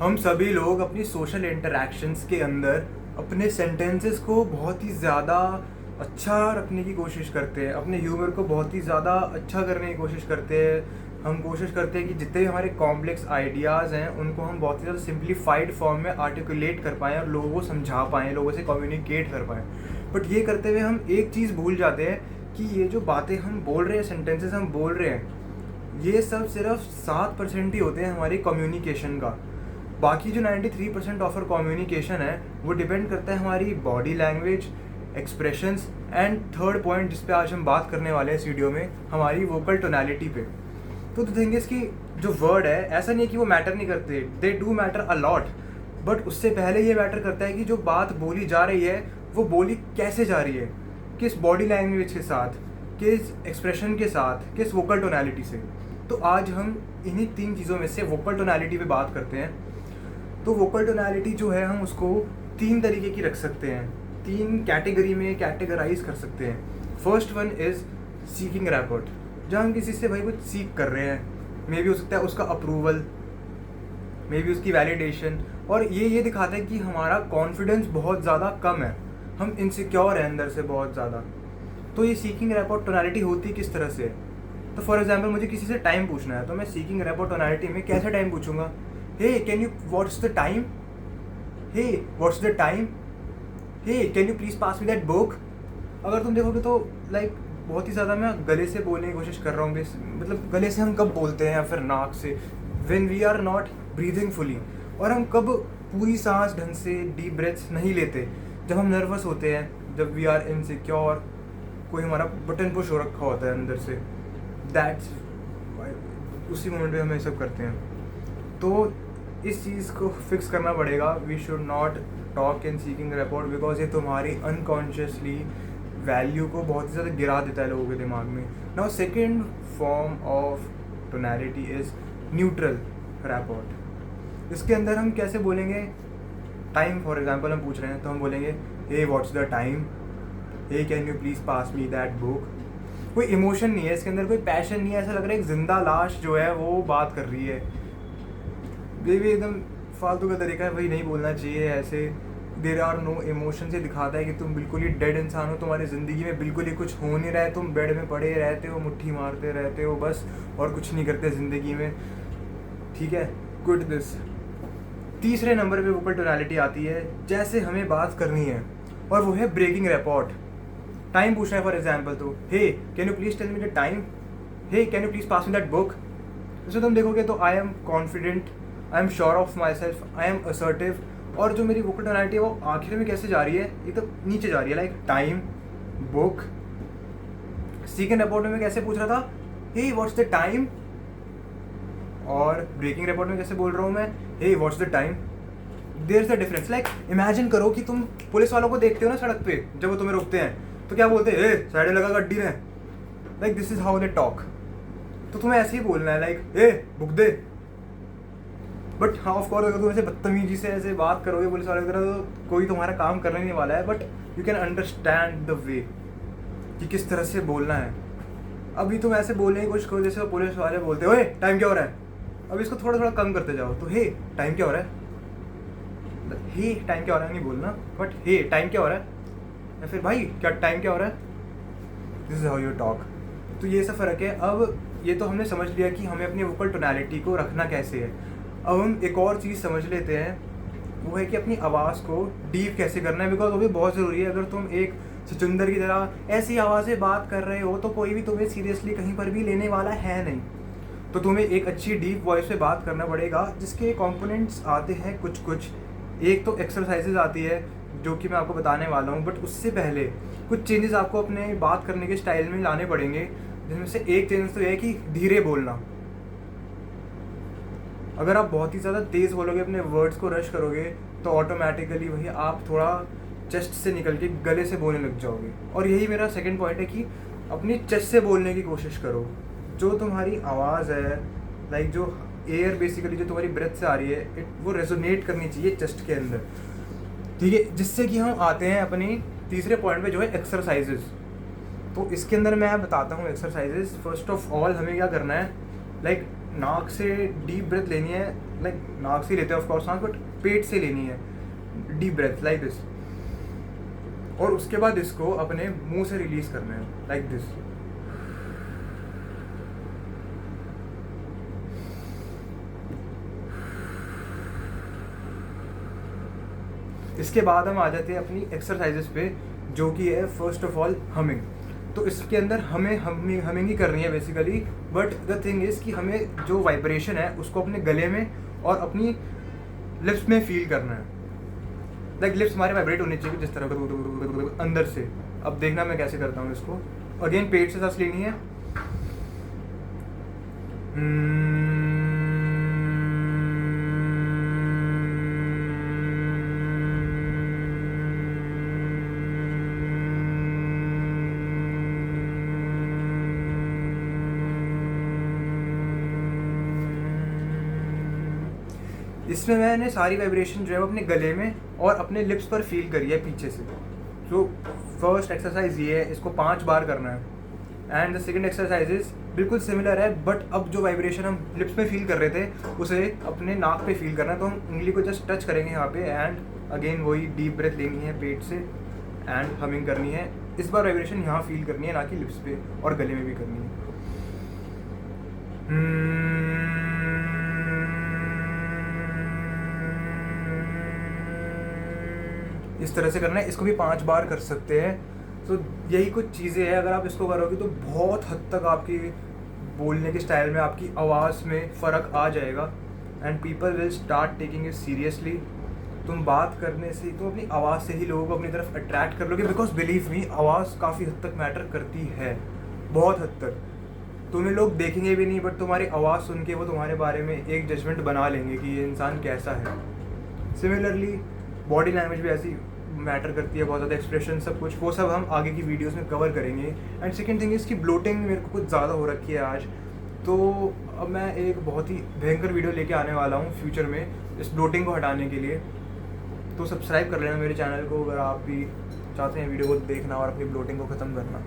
हम सभी लोग अपनी सोशल इंटरैक्शंस के अंदर अपने सेंटेंसेस को बहुत ही ज़्यादा अच्छा रखने की कोशिश करते हैं, अपने ह्यूमर को बहुत ही ज़्यादा अच्छा करने की कोशिश करते हैं। हम कोशिश करते हैं कि जितने भी हमारे कॉम्प्लेक्स आइडियाज़ हैं उनको हम बहुत ही ज़्यादा सिंप्लीफाइड फॉर्म में आर्टिकुलेट कर पाएँ और लोगों को समझा पाएँ, लोगों से कम्युनिकेट कर पाएँ। बट ये करते हुए हम एक चीज़ भूल जाते हैं कि ये जो बातें हम बोल रहे हैं, सेंटेंसेस हम बोल रहे हैं, ये सब सिर्फ 7% ही होते हैं हमारी कम्युनिकेशन का। बाकी जो 93% ऑफ आवर कम्युनिकेशन है वो डिपेंड करता है हमारी body language, expressions and third point जिस पे आज हम बात करने वाले हैं इस वीडियो में, हमारी वोकल टोनैलिटी पे। तो द थिंग इज़ कि जो वर्ड है ऐसा नहीं है कि वो मैटर नहीं करते, they do matter a lot. But उससे पहले ये मैटर करता है कि जो बात बोली जा रही है वो बोली कैसे जा रही है, किस बॉडी लैंग्वेज के साथ, किस एक्सप्रेशन के साथ, किस वोकल टोनैलिटी से। तो आज हम इन्हीं 3 चीज़ों में से वोकल टोनैलिटी पे बात करते हैं। तो वोकल टोनैलिटी जो है हम उसको 3 तरीके की रख सकते हैं, 3 कैटेगरी में कैटेगराइज कर सकते हैं। First one is seeking rapport, जहाँ हम किसी से भाई कुछ सीख कर रहे हैं। मे बी हो सकता है उसका अप्रूवल, मे बी उसकी वैलिडेशन, और ये दिखाता है कि हमारा कॉन्फिडेंस बहुत ज़्यादा कम है, हम इनसिक्योर हैं अंदर से बहुत ज़्यादा। तो ये सीकिंग रैपोर्ट टोनैलिटी होती किस तरह से है? तो फॉर एग्जाम्पल मुझे किसी से टाइम पूछना है तो मैं सीकिंग रैपोर्ट टोनैलिटी में कैसे टाइम पूछूंगा? Hey can you what's the time, hey what's the time, hey can you please pass me that book. अगर तुम देखोगे तो लाइक बहुत ही ज़्यादा मैं गले से बोलने की कोशिश कर रहा हूँ। मतलब गले से हम कब बोलते हैं, या फिर नाक से, when we are not breathing fully. और हम कब पूरी सांस ढंग से डीप ब्रेथ्स नहीं लेते? जब हम नर्वस होते हैं, जब वी आर इनसिक्योर, कोई हमारा बटन पुश हो रखा होता है अंदर से, दैट्स उसी मोमेंट पे हम ये सब करते हैं। तो इस चीज़ को फिक्स करना पड़ेगा। We should not talk in seeking rapport because ये तुम्हारी अनकॉन्शियसली वैल्यू को बहुत ही ज़्यादा गिरा देता है लोगों के दिमाग में। Now second form of tonality is neutral rapport. इसके अंदर हम कैसे बोलेंगे? टाइम फॉर एग्जाम्पल हम पूछ रहे हैं तो हम बोलेंगे hey what's the time, hey can you please pass me that book. कोई इमोशन नहीं है इसके अंदर, कोई पैशन नहीं है, ऐसा लग रहा है एक जिंदा लाश जो है वो बात कर रही है। ये भी एकदम फालतू का तरीका है, वही नहीं बोलना चाहिए ऐसे। देर आर नो इमोशन से दिखाता है कि तुम बिल्कुल ही डेड इंसान हो, तुम्हारी ज़िंदगी में बिल्कुल ही कुछ हो नहीं रहा है, तुम बेड में पड़े रहते हो, मुट्ठी मारते रहते हो बस, और कुछ नहीं करते ज़िंदगी में। ठीक है, गुड दिस। तीसरे नंबर पे वोकल टोनैलिटी आती है जैसे हमें बात करनी है, और वो है ब्रेकिंग रैपोर्ट। टाइम पूछना है फॉर एग्जाम्पल तो hey can you please tell me the time, hey can you please pass me that book. जैसे तुम देखोगे तो I am confident, I am sure of myself, I am assertive. और जो मेरी वोकल टोनैलिटी है वो आखिर में कैसे जा रही है? ये तो नीचे जा रही है, like time, book. Seeking rapport में मैं कैसे पूछ रहा था, हे व्हाट्स द टाइम, और ब्रेकिंग रैपोर्ट में कैसे बोल रहा हूँ मैं, hey what's the time. There is the difference. Like imagine करो कि तुम पुलिस वालों को देखते हो ना सड़क पे, जब वो तुम्हें रोकते हैं तो क्या बोलते हैं? साइड लगा गड्डी ने। Like this is how they talk. तो तुम्हें ऐसे ही बोलना है, like a book they. But हाँ ऑफ कोर्स अगर तुम ऐसे बदतमीजी से ऐसे बात करोगे पुलिस वाले की तरह तो कोई तुम्हारा काम करने नहीं वाला है। But you can understand the way कि किस तरह से बोलना है। अभी तुम ऐसे बोलने की कोशिश करो जैसे पुलिस वाले बोलते हो, टाइम क्या हो रहा है। अब इसको थोड़ा थोड़ा कम करते जाओ, तो हे टाइम क्या हो रहा है, हे टाइम क्या हो रहा है नहीं बोलना, बट हे टाइम क्या हो रहा है, या फिर भाई क्या टाइम क्या हो रहा है। This is how you talk. तो ये सब फ़र्क है। अब ये तो हमने समझ लिया कि हमें अपनी वोकल टोनैलिटी को रखना कैसे है। अब हम एक और चीज़ समझ लेते हैं, वो है कि अपनी आवाज़ को डीप कैसे करना है, बिकॉज वो भी बहुत ज़रूरी है। अगर तुम एक सचुंदर की तरह ऐसी आवाज़ से बात कर रहे हो तो कोई भी तुम्हें सीरियसली कहीं पर भी लेने वाला है नहीं। तो तुम्हें एक अच्छी डीप वॉइस पे बात करना पड़ेगा, जिसके कंपोनेंट्स आते हैं कुछ। एक तो एक्सरसाइजेज आती है जो कि मैं आपको बताने वाला हूँ, बट उससे पहले कुछ चेंजेस आपको अपने बात करने के स्टाइल में लाने पड़ेंगे, जिनमें से एक चेंज तो यह है कि धीरे बोलना। अगर आप बहुत ही ज़्यादा तेज़ बोलोगे, अपने वर्ड्स को रश करोगे, तो ऑटोमेटिकली वही आप थोड़ा चेस्ट से निकल के गले से बोलने लग जाओगे। और यही मेरा सेकंड पॉइंट है कि अपनी चेस्ट से बोलने की कोशिश करो। जो तुम्हारी आवाज़ है, लाइक जो एयर बेसिकली जो तुम्हारी ब्रेथ से आ रही है, वो रेजोनेट करनी चाहिए चेस्ट के अंदर। ठीक है, जिससे कि हम आते हैं अपनी तीसरे पॉइंट पे जो है एक्सरसाइजेज। तो इसके अंदर मैं बताता हूँ एक्सरसाइजेज। फर्स्ट ऑफ ऑल हमें क्या करना है, लाइक नाक से डीप ब्रेथ लेनी है लाइक नाक से लेते हैं ऑफ कोर्स सांस, बट पेट से लेनी है, डीप ब्रेथ लाइक दिस, और उसके बाद इसको अपने मुंह से रिलीज करना है लाइक दिस। इसके बाद हम आ जाते हैं अपनी एक्सरसाइजेस पे, जो कि है फर्स्ट ऑफ ऑल हमिंग। तो इसके अंदर हमें हमिंग ही करनी है basically, but the thing is कि हमें जो वाइब्रेशन है उसको अपने गले में और अपनी लिप्स में फील करना है। लाइक लिप्स हमारे वाइब्रेट होने चाहिए जिस तरह अंदर से। अब देखना मैं कैसे करता हूँ इसको। अगेन पेट से सांस लेनी है, इसमें मैंने सारी वाइब्रेशन जो है वो अपने गले में और अपने लिप्स पर फील करी है पीछे से। जो फर्स्ट एक्सरसाइज ये है, इसको 5 बार करना है। And the second exercise is बिल्कुल सिमिलर है, बट अब जो वाइब्रेशन हम लिप्स में फील कर रहे थे उसे अपने नाक पे फील करना है। तो हम उंगली को जस्ट टच करेंगे यहाँ पे, एंड अगेन वही डीप ब्रेथ लेनी है पेट से एंड हमिंग करनी है। इस बार वाइब्रेशन यहाँ फील करनी है, ना कि लिप्स पे, और गले में भी करनी है। इस तरह से करना है, इसको भी 5 बार कर सकते हैं। तो यही कुछ चीज़ें हैं, अगर आप इसको करोगे तो बहुत हद तक आपकी बोलने के स्टाइल में, आपकी आवाज़ में फ़र्क आ जाएगा, and people will start taking it seriously. तुम बात करने से, तो अपनी आवाज़ से ही लोगों को अपनी तरफ अट्रैक्ट कर लोगे, बिकॉज बिलीव मी, आवाज़ काफ़ी हद तक मैटर करती है, बहुत हद तक। तुम्हें लोग देखेंगे भी नहीं, बट तुम्हारी आवाज़ सुन के वो तुम्हारे बारे में एक जजमेंट बना लेंगे कि ये इंसान कैसा है। सिमिलरली बॉडी लैंग्वेज भी ऐसी मैटर करती है बहुत ज़्यादा, एक्सप्रेशन सब कुछ, वो सब हम आगे की वीडियोस में कवर करेंगे। एंड सेकंड थिंग इसकी ब्लोटिंग मेरे को कुछ ज़्यादा हो रखी है आज, तो अब मैं एक बहुत ही भयंकर वीडियो लेके आने वाला हूँ फ्यूचर में इस ब्लोटिंग को हटाने के लिए। तो सब्सक्राइब कर लेना मेरे चैनल को अगर आप भी चाहते हैं वीडियो को देखना और अपनी ब्लोटिंग को ख़त्म करना।